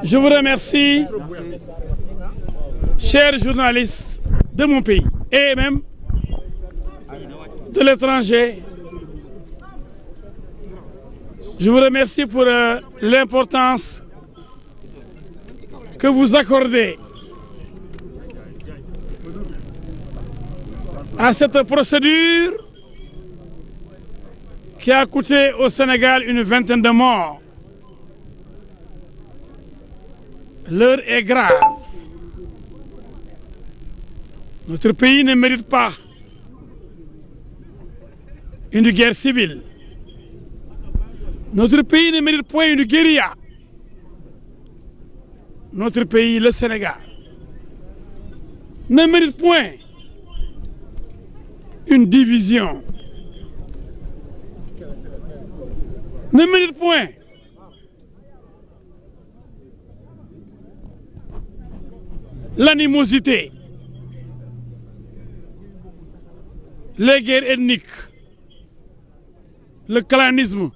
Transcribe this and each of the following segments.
Je vous remercie, chers journalistes de mon pays et même de l'étranger. Je vous remercie pour l'importance que vous accordez à cette procédure qui a coûté au Sénégal une vingtaine de morts. L'heure est grave. Notre pays ne mérite pas une guerre civile. Notre pays ne mérite point une guérilla. Notre pays, le Sénégal, ne mérite point une division. Ne mérite point l'animosité, les guerres ethniques, le clanisme,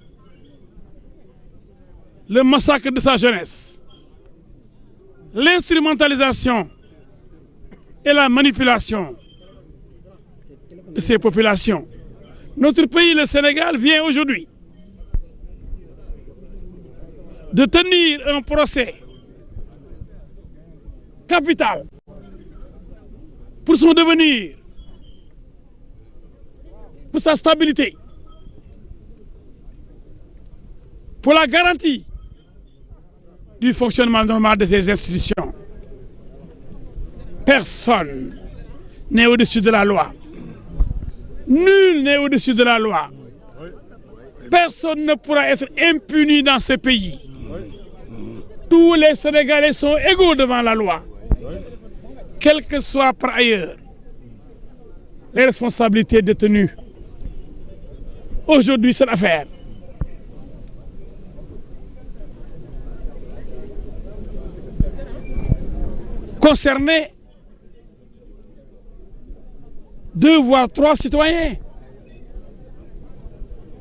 le massacre de sa jeunesse, l'instrumentalisation et la manipulation de ces populations. Notre pays, le Sénégal, vient aujourd'hui de tenir un procès capital pour son devenir, pour sa stabilité, pour la garantie du fonctionnement normal de ces institutions. Personne n'est au-dessus de la loi. Nul n'est au-dessus de la loi. Personne ne pourra être impuni dans ce pays. Tous les Sénégalais sont égaux devant la loi, quelles que soient par ailleurs les responsabilités détenues. Aujourd'hui, cette affaire concernait 2 voire 3 citoyens.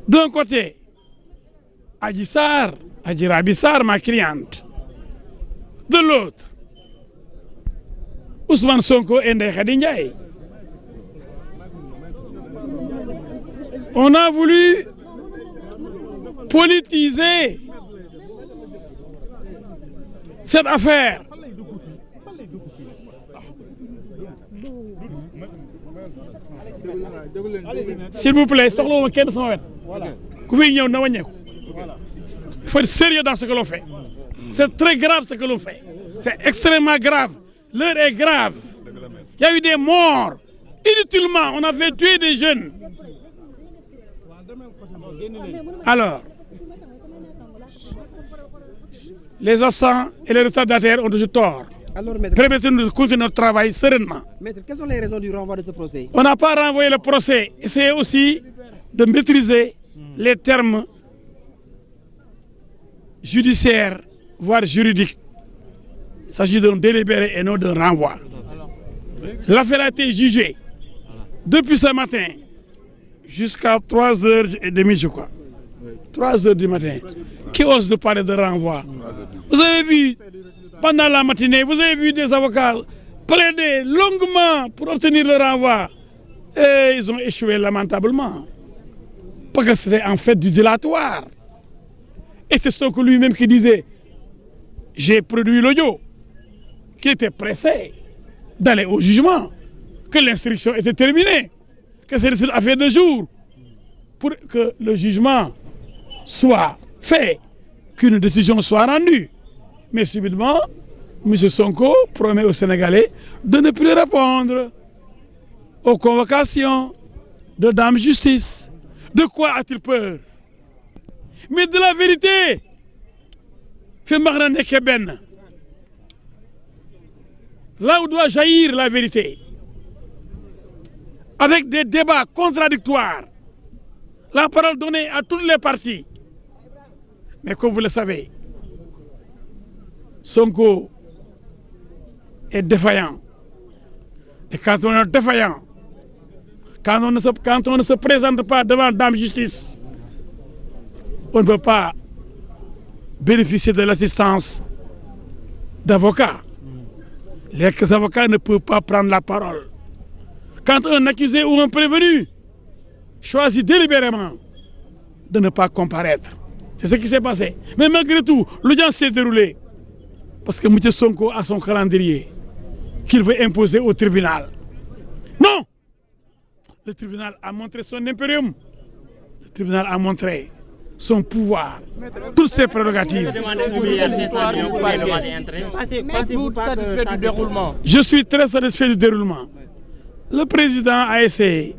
D'un côté, Adji Sarr, Adji Raby Sarr, ma cliente. De l'autre, Ousmane Sonko et Ndeye Khady Ndiaye. On a voulu politiser cette affaire. S'il vous plaît, soxla kenn sama wet. Ku fi ñëw na wàññeeku. Il faut être sérieux dans ce que l'on fait. C'est très grave ce que l'on fait. C'est extrêmement grave. L'heure est grave. Il y a eu des morts. Inutilement, on avait tué des jeunes. Alors, les absents et les retardataires ont toujours tort. Permettez-nous de continuer notre travail sereinement. Maître, quelles sont les raisons du renvoi de ce procès? On n'a pas renvoyé le procès. Essayez aussi de maîtriser les termes judiciaires, voire juridiques. Il s'agit d'un délibéré et non d'un renvoi. L'affaire a été jugée depuis ce matin jusqu'à 3h30, je crois. 3h du matin. Qui ose de parler de renvoi? Vous avez vu, pendant la matinée, vous avez vu des avocats plaider longuement pour obtenir le renvoi. Et ils ont échoué lamentablement. Parce que c'était en fait du dilatoire. Et c'est ce que lui-même qui disait, j'ai produit l'audio, qui était pressé d'aller au jugement, que l'instruction était terminée, que c'est une affaire de jour, pour que le jugement soit fait, qu'une décision soit rendue. Mais subitement, M. Sonko promet aux Sénégalais de ne plus répondre aux convocations de Dame Justice. De quoi a-t-il peur? Mais de la vérité. Là où doit jaillir la vérité, avec des débats contradictoires, la parole donnée à toutes les parties. Mais comme vous le savez, Sonko est défaillant. Et quand on est défaillant, quand on ne se présente pas devant Dame Justice, on ne peut pas bénéficier de l'assistance d'avocats. Les avocats ne peuvent pas prendre la parole. Quand un accusé ou un prévenu choisit délibérément de ne pas comparaître. C'est ce qui s'est passé. Mais malgré tout, l'audience s'est déroulée. Parce que M. Sonko a son calendrier qu'il veut imposer au tribunal. Non! Le tribunal a montré son impérium. Le tribunal a montré son pouvoir, toutes ses prérogatives. Je suis très satisfait du déroulement. Le président a essayé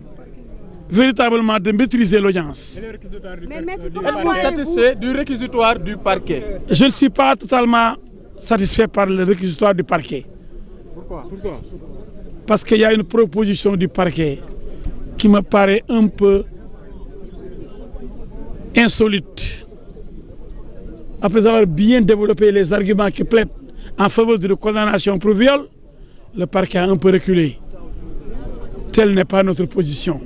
véritablement de maîtriser l'audience. Êtes-vous satisfait du réquisitoire du parquet? Je ne suis pas totalement satisfait par le réquisitoire du parquet. Pourquoi? Parce qu'il y a une proposition du parquet qui me paraît un peu insolite. Après avoir bien développé les arguments qui plaident en faveur de la condamnation pour viol, le parquet a un peu reculé. Telle n'est pas notre position.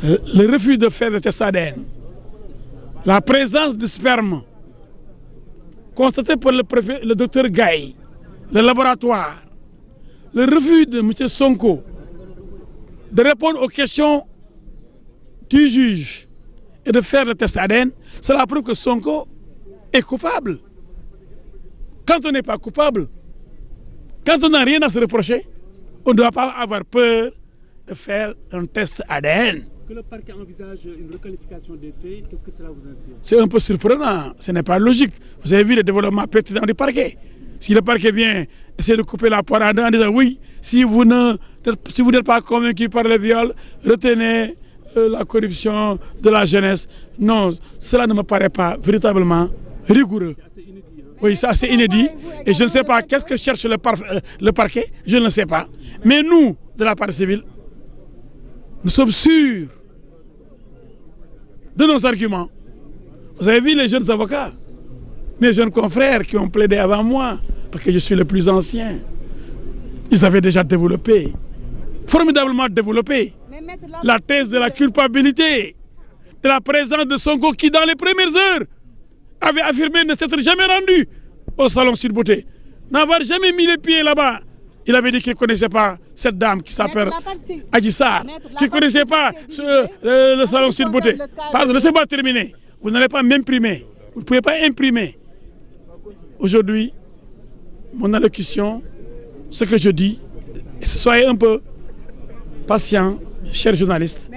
Le refus de faire le test ADN, la présence de sperme constatée par le docteur Gaye, le laboratoire, le refus de M. Sonko de répondre aux questions du juge et de faire le test ADN, cela prouve que Sonko est coupable. Quand on n'est pas coupable, quand on n'a rien à se reprocher, on ne doit pas avoir peur de faire un test ADN. Que le parquet envisage une requalification des faits, qu'est-ce que cela vous inspire? C'est un peu surprenant, ce n'est pas logique. Vous avez vu le développement pertinent du parquet. Si le parquet vient essayer de couper la poire en deux en disant oui, si vous n'êtes pas convaincu par le viol, retenez la corruption de la jeunesse. Non, cela ne me paraît pas véritablement rigoureux. Oui, c'est assez inédit. Et je ne sais pas qu'est-ce que cherche le parquet, je ne le sais pas. Mais nous, de la partie civile, nous sommes sûrs de nos arguments. Vous avez vu les jeunes avocats, mes jeunes confrères qui ont plaidé avant moi, parce que je suis le plus ancien. Ils avaient déjà développé, formidablement développé, la thèse de la culpabilité, de la présence de Sonko qui, dans les premières heures, avait affirmé ne s'être jamais rendu au salon Sud Beauté, n'avoir jamais mis les pieds là-bas. Il avait dit qu'il ne connaissait pas cette dame qui s'appelle Adji Sarr, qui ne connaissait pas le salon Sud Beauté. Pardon, laissez-moi terminer. Vous n'allez pas m'imprimer. Vous ne pouvez pas imprimer. Aujourd'hui, mon allocution, ce que je dis, soyez un peu patient, chers journalistes.